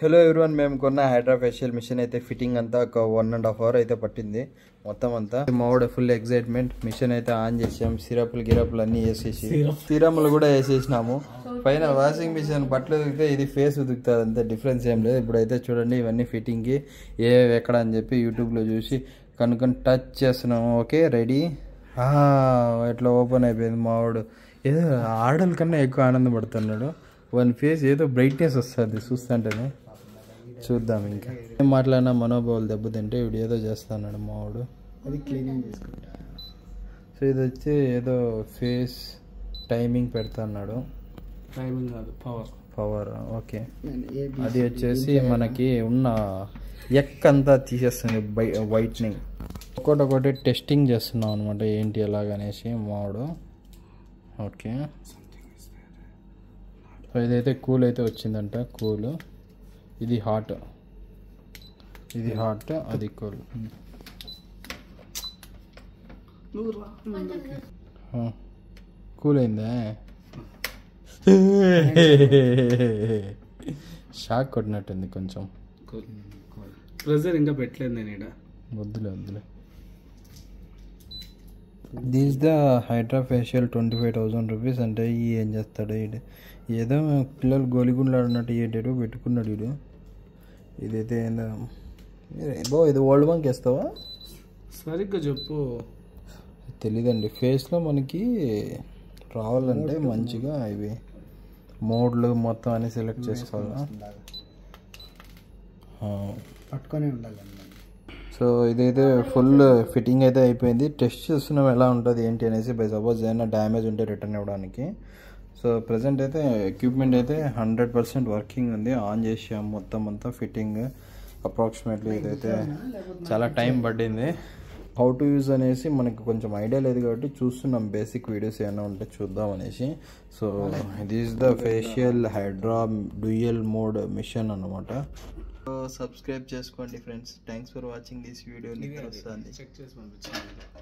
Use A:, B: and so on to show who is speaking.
A: Hello everyone, మేము కొన్న hydra facial machine అయితే ఫిట్టింగ్ అంతా ఒక 1.5 hours అయితే పట్టింది మొత్తం అంతా. మావాడు ఫుల్ ఎక్సైట్మెంట్. మిషన్ అయితే ఆన్ చేసాం, గిరపులు అన్నీ వేసేసి సిరమ్లు కూడా వేసేసినాము. పైన వాషింగ్ మిషన్ బట్టలు ఉదికితే ఇది ఫేస్ ఉదుకుతుంది, అంతే, డిఫరెన్స్ ఏం లేదు. ఇప్పుడైతే చూడండి ఇవన్నీ ఫిట్టింగ్కి ఎక్కడ అని చెప్పి యూట్యూబ్లో చూసి కనుక్కొని టచ్ చేస్తున్నాము. Okay, ready. ఇట్లా ఓపెన్ అయిపోయింది. మావాడు ఏదో ఆడల కన్నా ఎక్కువ ఆనందపడుతున్నాడు. వన్ ఫేస్ ఏదో బ్రైట్నెస్ వస్తుంది చూస్తుంటేనే. చూద్దాం ఇంకా ఏం మాట్లాడినా మనోభావాలు దెబ్బతింటే వీడు ఏదో చేస్తున్నాడు మావాడు.
B: అది క్లీనింగ్ చేసుకుంటా.
A: సో ఇది వచ్చి ఏదో ఫేస్ టైమింగ్ పెడుతున్నాడు.
B: టైమింగ్ కాదు,
A: పవర్. ఓకే, అది వచ్చేసి మనకి ఉన్న అంతా తీసేస్తుంది, వైట్నింగ్. ఒకటి టెస్టింగ్ చేస్తున్నాం అనమాట, ఏంటి ఎలాగనేసి మావాడు. ఓకే, సో ఇదైతే కూల్ అయితే వచ్చిందంట. కూల్, ఇది హాట్, అది కూల్. కూల్ అయిందా? షాక్ కొట్టినట్టుంది కొంచెం.
B: ప్రెజర్ ఇంకా పెట్టలేదు నేను ఇక్కడ.
A: వద్దులే. This the hydra facial 25,000 rupees. అంటే ఏం చేస్తాడు వీడు? ఏదో పిల్లలు గోలిగుండ్లు ఆడినట్టు ఏటేటో పెట్టుకున్నాడు వీడు. ఇదైతే ఇది వరల్డ్ బ్యాంక్ వేస్తావా?
B: సరిగ్గా చెప్పు.
A: తెలీదండి. ఫేస్లో మనకి రావాలంటే మంచిగా ఇవి మోడ్లు మొత్తం అన్ని సెలెక్ట్ చేసుకోవాలా,
B: పట్టుకొని ఉండాలి.
A: సో ఇదైతే ఫుల్ ఫిట్టింగ్ అయితే అయిపోయింది. టెస్ట్ చేస్తున్నాం ఎలా ఉంటుంది ఏంటి అనేసి. బై సపోజ్ ఏదైనా డ్యామేజ్ ఉంటే రిటర్న్ ఇవ్వడానికి. సో ప్రజెంట్ అయితే ఎక్విప్మెంట్ అయితే 100% వర్కింగ్ ఉంది. ఆన్ చేసాం మొత్తం అంతా ఫిట్టింగ్. అప్రాక్సిమేట్లీ ఇదైతే చాలా టైం పట్టింది. హౌ టు యూజ్ అనేసి మనకు కొంచెం ఐడియా లేదు కాబట్టి చూస్తున్నాం, బేసిక్ వీడియోస్ ఏమైనా ఉంటే చూద్దాం అనేసి. So this the facial hydra dual mode machine అన్నమాట. సబ్స్క్రైబ్ చేసుకోండి friends. Thanks for watching this video. నిద్ర వస్తుంది.
B: చెక్ చేసి పంపించాను.